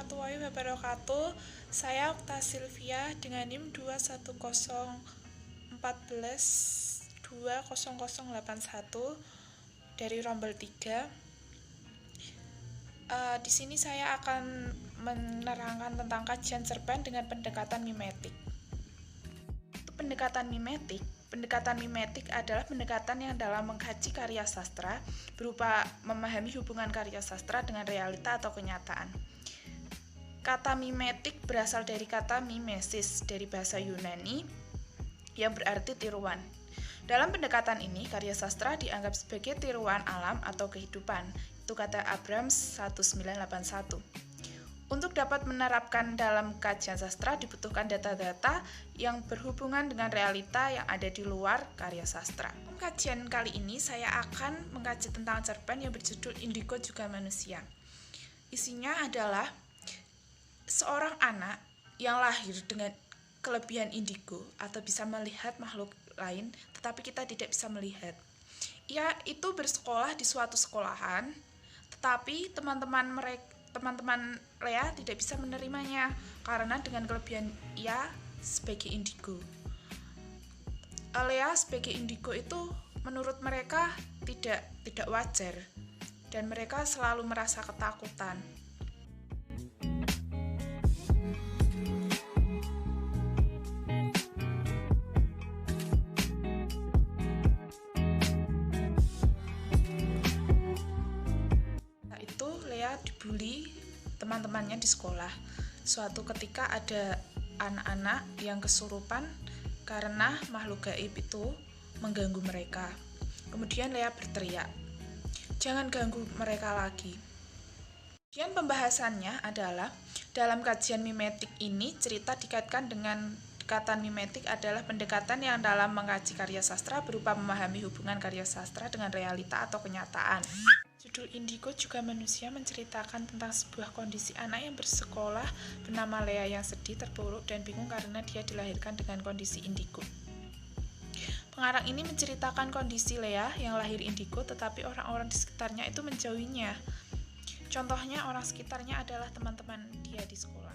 warahmatullahi wabarakatuh. Saya Okta Silvia dengan NIM 21014-20081 dari Rombel 3. Di sini saya akan menerangkan tentang kajian cerpen dengan pendekatan mimetik. Pendekatan mimetik adalah pendekatan yang dalam mengkaji karya sastra berupa memahami hubungan karya sastra dengan realita atau kenyataan. Kata mimetik berasal dari kata mimesis dari bahasa Yunani yang berarti tiruan. Dalam pendekatan ini, karya sastra dianggap sebagai tiruan alam atau kehidupan. Itu kata Abrams 1981. Untuk dapat menerapkan dalam kajian sastra dibutuhkan data-data yang berhubungan dengan realita yang ada di luar karya sastra. Dalam kajian kali ini saya akan mengkaji tentang cerpen yang berjudul Indigo Juga Manusia. Isinya adalah seorang anak yang lahir dengan kelebihan indigo atau bisa melihat makhluk lain, tetapi kita tidak bisa melihat. Ia itu bersekolah di suatu sekolahan, tetapi teman-teman Lea tidak bisa menerimanya karena dengan kelebihan ia sebagai indigo. Lea sebagai indigo itu menurut mereka tidak wajar dan mereka selalu merasa ketakutan. Lea dibully teman-temannya di sekolah. Suatu ketika ada anak-anak yang kesurupan karena makhluk gaib itu mengganggu mereka. Kemudian Lea berteriak, "Jangan ganggu mereka lagi." Kemudian pembahasannya adalah dalam kajian mimetik ini cerita dikaitkan dengan pendekatan mimetik adalah pendekatan yang dalam mengkaji karya sastra berupa memahami hubungan karya sastra dengan realita atau kenyataan. Judul Indigo Juga Manusia menceritakan tentang sebuah kondisi anak yang bersekolah bernama Lea yang sedih, terpuruk, dan bingung karena dia dilahirkan dengan kondisi indigo. Pengarang ini menceritakan kondisi Lea yang lahir indigo tetapi orang-orang di sekitarnya itu menjauhinya. Contohnya orang sekitarnya adalah teman-teman dia di sekolah.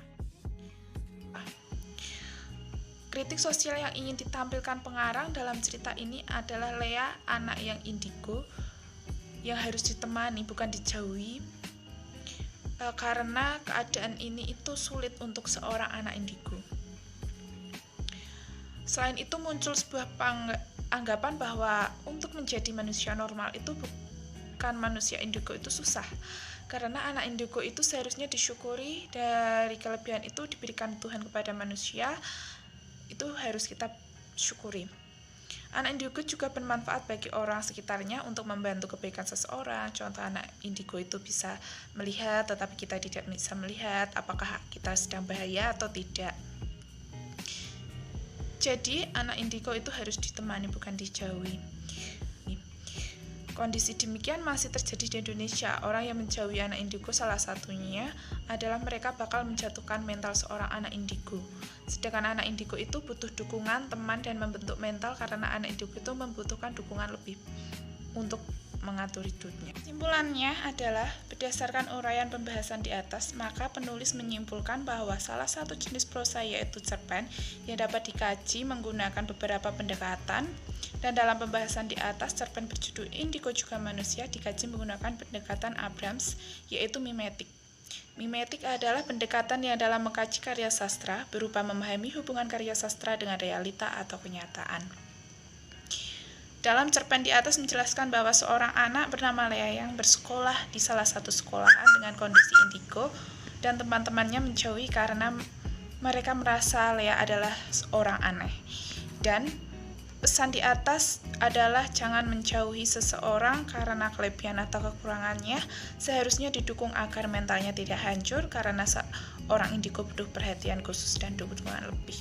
Kritik sosial yang ingin ditampilkan pengarang dalam cerita ini adalah Lea, anak yang indigo, yang harus ditemani bukan dijauhi, karena keadaan ini itu sulit untuk seorang anak indigo. Selain itu muncul sebuah anggapan bahwa untuk menjadi manusia normal itu bukan manusia indigo itu susah, karena anak indigo itu seharusnya disyukuri dari kelebihan itu diberikan Tuhan kepada manusia, itu harus kita syukuri. Anak indigo juga bermanfaat bagi orang sekitarnya untuk membantu kebaikan seseorang. Contoh anak indigo itu bisa melihat tetapi kita tidak bisa melihat apakah kita sedang bahaya atau tidak. Jadi anak indigo itu harus ditemani bukan dijauhi. Kondisi demikian masih terjadi di Indonesia. Orang yang menjauhi anak indigo salah satunya adalah mereka bakal menjatuhkan mental seorang anak indigo. Sedangkan anak indigo itu butuh dukungan, teman, dan membentuk mental karena anak indigo itu membutuhkan dukungan lebih untuk mengatur hidupnya. Kesimpulannya adalah berdasarkan uraian pembahasan di atas, maka penulis menyimpulkan bahwa salah satu jenis prosa yaitu cerpen yang dapat dikaji menggunakan beberapa pendekatan. Dan dalam pembahasan di atas, cerpen berjudul Indigo Juga Manusia dikaji menggunakan pendekatan Abrams, yaitu mimetik. Mimetik adalah pendekatan yang dalam mengkaji karya sastra berupa memahami hubungan karya sastra dengan realita atau kenyataan. Dalam cerpen di atas menjelaskan bahwa seorang anak bernama Lea yang bersekolah di salah satu sekolahan dengan kondisi indigo dan teman-temannya menjauhi karena mereka merasa Lea adalah seorang aneh. Dan pesan di atas adalah jangan menjauhi seseorang karena kelebihan atau kekurangannya, seharusnya didukung agar mentalnya tidak hancur karena seorang indigo butuh perhatian khusus dan dukungan lebih.